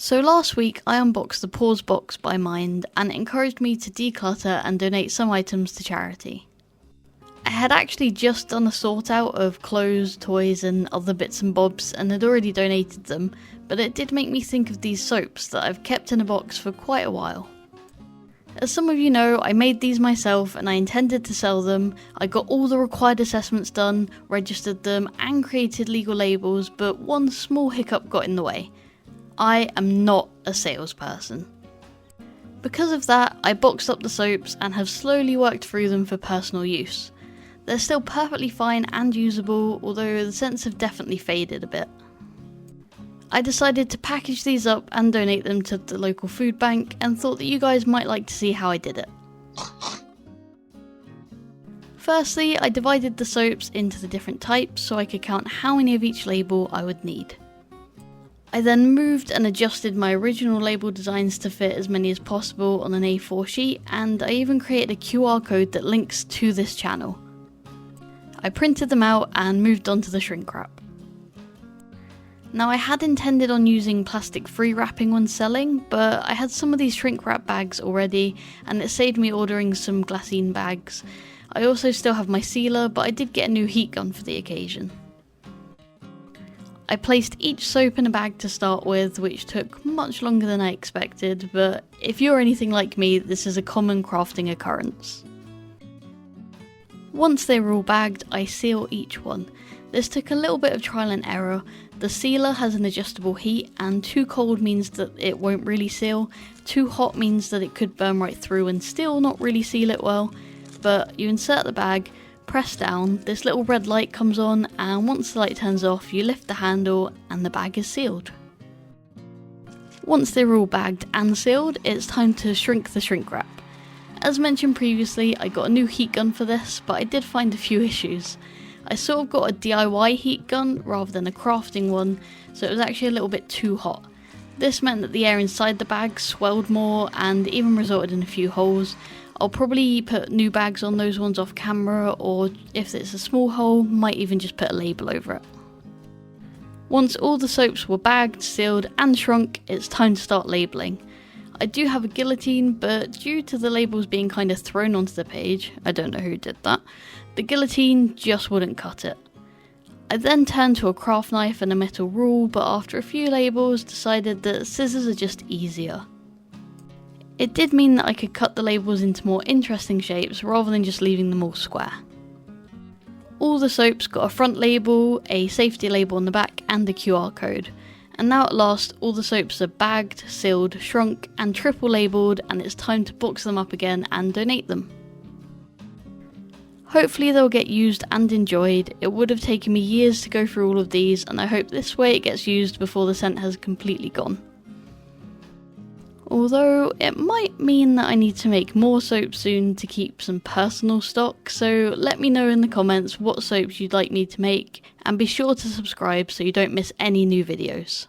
So last week I unboxed the Pause box by Mind and it encouraged me to declutter and donate some items to charity. I had actually just done a sort out of clothes, toys and other bits and bobs and had already donated them, but it did make me think of these soaps that I've kept in a box for quite a while. As some of you know, I made these myself and I intended to sell them. I got all the required assessments done, registered them and created legal labels, but one small hiccup got in the way. I am not a salesperson. Because of that, I boxed up the soaps and have slowly worked through them for personal use. They're still perfectly fine and usable, although the scents have definitely faded a bit. I decided to package these up and donate them to the local food bank and thought that you guys might like to see how I did it. Firstly, I divided the soaps into the different types so I could count how many of each label I would need. I then moved and adjusted my original label designs to fit as many as possible on an A4 sheet, and I even created a QR code that links to this channel. I printed them out and moved on to the shrink wrap. Now I had intended on using plastic-free wrapping when selling, but I had some of these shrink wrap bags already and it saved me ordering some glassine bags. I also still have my sealer, but I did get a new heat gun for the occasion. I placed each soap in a bag to start with, which took much longer than I expected, but if you're anything like me, this is a common crafting occurrence. Once they were all bagged, I seal each one. This took a little bit of trial and error. The sealer has an adjustable heat, and too cold means that it won't really seal, too hot means that it could burn right through and still not really seal it well. But you insert the bag, press down, this little red light comes on, and once the light turns off, you lift the handle and the bag is sealed. Once they're all bagged and sealed, it's time to shrink the shrink wrap. As mentioned previously, I got a new heat gun for this, but I did find a few issues. I sort of got a DIY heat gun rather than a crafting one, so it was actually a little bit too hot. This meant that the air inside the bag swelled more and even resulted in a few holes. I'll probably put new bags on those ones off camera, or if it's a small hole, might even just put a label over it. Once all the soaps were bagged, sealed and shrunk, it's time to start labelling. I do have a guillotine, but due to the labels being kind of thrown onto the page, I don't know who did that, the guillotine just wouldn't cut it. I then turned to a craft knife and a metal rule, but after a few labels decided that scissors are just easier. It did mean that I could cut the labels into more interesting shapes rather than just leaving them all square. All the soaps got a front label, a safety label on the back and a QR code. And now at last all the soaps are bagged, sealed, shrunk and triple labelled, and it's time to box them up again and donate them. Hopefully they'll get used and enjoyed. It would have taken me years to go through all of these, and I hope this way it gets used before the scent has completely gone. Although it might mean that I need to make more soap soon to keep some personal stock, so let me know in the comments what soaps you'd like me to make, and be sure to subscribe so you don't miss any new videos.